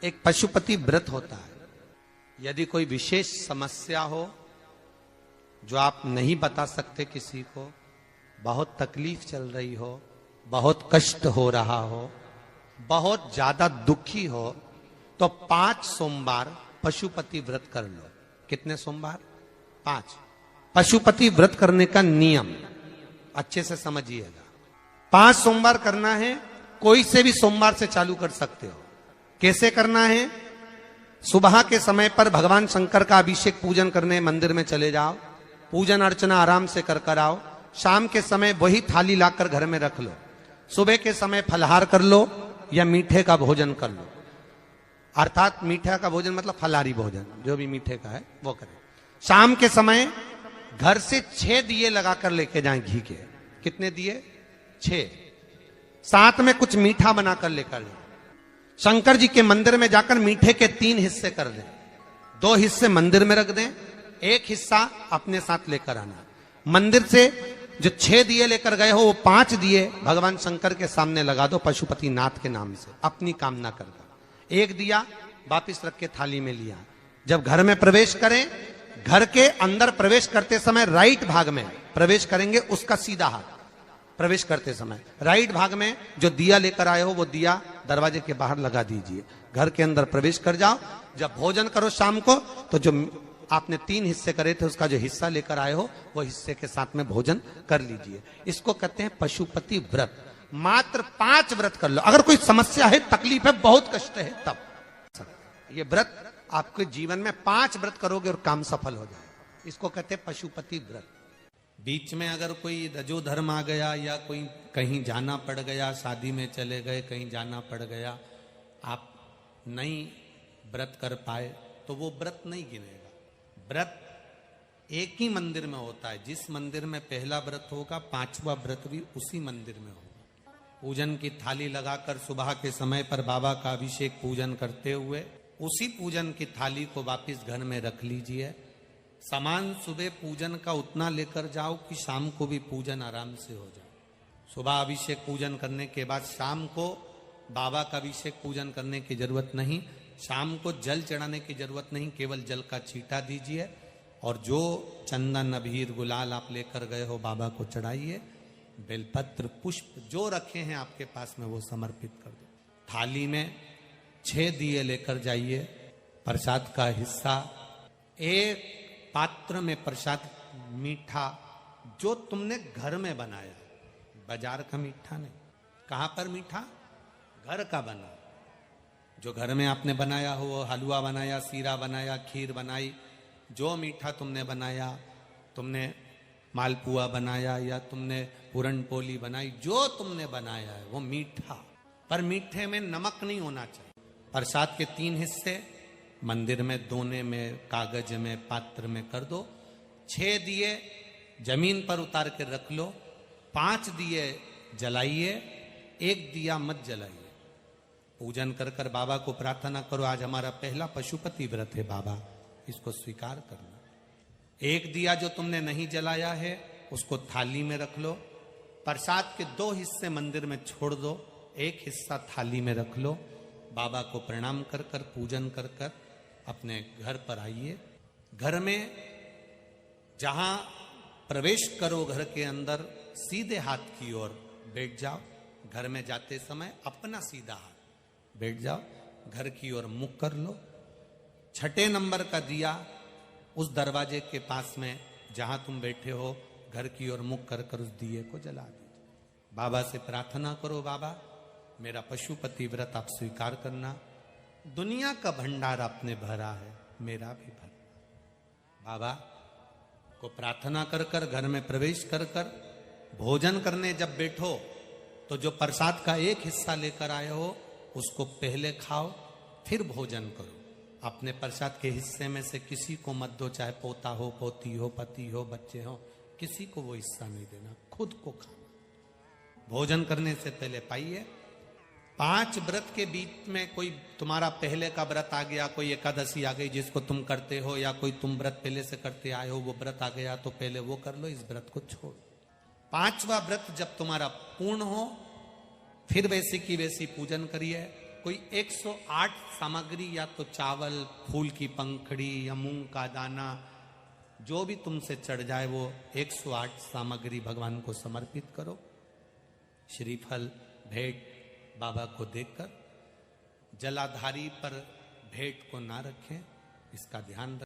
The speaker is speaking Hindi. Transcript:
एक पशुपति व्रत होता है। यदि कोई विशेष समस्या हो जो आप नहीं बता सकते किसी को, बहुत तकलीफ चल रही हो, बहुत कष्ट हो रहा हो, बहुत ज्यादा दुखी हो, तो 5 सोमवार पशुपति व्रत कर लो। कितने सोमवार? 5। पशुपति व्रत करने का नियम अच्छे से समझिएगा। 5 सोमवार करना है। कोई से भी सोमवार से चालू कर सकते हो। कैसे करना है? सुबह के समय पर भगवान शंकर का अभिषेक पूजन करने मंदिर में चले जाओ, पूजन अर्चना आराम से कर आओ। शाम के समय वही थाली लाकर घर में रख लो। सुबह के समय फलहार कर लो या मीठे का भोजन कर लो। अर्थात मीठा का भोजन मतलब फलाहारी भोजन, जो भी मीठे का है वो करें। शाम के समय घर से 6 दिए लगाकर लेके जाएं घी के। कितने दिए? 6। साथ में कुछ मीठा बनाकर लेकर जाएं। शंकर जी के मंदिर में जाकर मीठे के 3 हिस्से कर दें। 2 हिस्से मंदिर में रख दें, 1 हिस्सा अपने साथ लेकर आना। मंदिर से जो 6 दिए लेकर गए हो, वो 5 दिए भगवान शंकर के सामने लगा दो पशुपति नाथ के नाम से, अपनी कामना कर दो। 1 दिया वापिस रख के थाली में लिया। जब घर में प्रवेश करें, घर के अंदर प्रवेश करते समय राइट भाग में प्रवेश करेंगे, उसका सीधा हाथ प्रवेश करते समय राइट भाग में जो दिया लेकर आए हो वो दिया दरवाजे के बाहर लगा दीजिए। घर के अंदर प्रवेश कर जाओ। जब भोजन करो शाम को, तो जो आपने 3 हिस्से करे थे उसका जो हिस्सा लेकर आए हो वो हिस्से के साथ में भोजन कर लीजिए। इसको कहते हैं पशुपति व्रत। मात्र 5 व्रत कर लो। अगर कोई समस्या है, तकलीफ है, बहुत कष्ट है, तब ये व्रत आपके जीवन में 5 व्रत करोगे और काम सफल हो जाए। इसको कहते हैं पशुपति व्रत। बीच में अगर कोई रजो धर्म आ गया या कोई कहीं जाना पड़ गया, शादी में चले गए, कहीं जाना पड़ गया, आप नहीं व्रत कर पाए, तो वो व्रत नहीं गिनेगा। व्रत एक ही मंदिर में होता है। जिस मंदिर में पहला व्रत होगा, 5वां व्रत भी उसी मंदिर में होगा। पूजन की थाली लगाकर सुबह के समय पर बाबा का अभिषेक पूजन करते हुए उसी पूजन की थाली को वापिस घर में रख लीजिए। सामान सुबह पूजन का उतना लेकर जाओ कि शाम को भी पूजन आराम से हो जाए। सुबह अभिषेक पूजन करने के बाद शाम को बाबा का अभिषेक पूजन करने की जरूरत नहीं, शाम को जल चढ़ाने की जरूरत नहीं, केवल जल का छींटा दीजिए और जो चंदन अबीर गुलाल आप लेकर गए हो बाबा को चढ़ाइए। बेलपत्र पुष्प जो रखे हैं आपके पास में वो समर्पित कर दो। थाली में 6 दिए लेकर जाइए। प्रसाद का हिस्सा, एक पात्र में प्रसाद मीठा जो तुमने घर में बनाया, बाजार का मीठा नहीं। कहां पर मीठा? घर का बना। जो घर में आपने बनाया हो, वो हलवा बनाया, सीरा बनाया, खीर बनाई, जो मीठा तुमने बनाया, तुमने मालपुआ बनाया या तुमने पूरन पोली बनाई, जो तुमने बनाया है वो मीठा। पर मीठे में नमक नहीं होना चाहिए। प्रसाद के 3 हिस्से मंदिर में, दोने में, कागज में, पात्र में कर दो। 6 दिए जमीन पर उतार के रख लो। 5 दिए जलाइए, 1 दिया मत जलाइए। पूजन कर कर बाबा को प्रार्थना करो, आज हमारा पहला पशुपति व्रत है बाबा, इसको स्वीकार करना। 1 दिया जो तुमने नहीं जलाया है उसको थाली में रख लो। प्रसाद के 2 हिस्से मंदिर में छोड़ दो, 1 हिस्सा थाली में रख लो। बाबा को प्रणाम कर कर, पूजन कर कर अपने घर पर आइए। घर में जहां प्रवेश करो, घर के अंदर सीधे हाथ की ओर बैठ जाओ। घर में जाते समय अपना सीधा हाथ बैठ जाओ, घर की ओर मुख कर लो। 6ठे नंबर का दिया उस दरवाजे के पास में जहां तुम बैठे हो, घर की ओर मुख कर कर उस दिए को जला दीजिए। बाबा से प्रार्थना करो, बाबा मेरा पशुपति व्रत आप स्वीकार करना। दुनिया का भंडार आपने भरा है, मेरा भी भरा। बाबा को प्रार्थना कर कर घर में प्रवेश कर कर भोजन करने जब बैठो, तो जो प्रसाद का 1 हिस्सा लेकर आए हो उसको पहले खाओ, फिर भोजन करो। अपने प्रसाद के हिस्से में से किसी को मत दो, चाहे पोता हो, पोती हो, पति हो, बच्चे हो, किसी को वो हिस्सा नहीं देना, खुद को खाना। भोजन करने से पहले पाइए। 5 व्रत के बीच में कोई तुम्हारा पहले का व्रत आ गया, कोई एकादशी आ गई जिसको तुम करते हो, या कोई तुम व्रत पहले से करते आए हो, वो व्रत आ गया तो पहले वो कर लो, इस व्रत को छोड़। 5वां व्रत जब तुम्हारा पूर्ण हो, फिर वैसी की वैसी पूजन करिए। कोई 108 सामग्री, या तो चावल, फूल की पंखड़ी या मूंग का दाना, जो भी तुमसे चढ़ जाए वो 108 सामग्री भगवान को समर्पित करो। श्रीफल भेंट बाबा को देकर जलाधारी पर भेंट को ना रखें, इसका ध्यान रखें।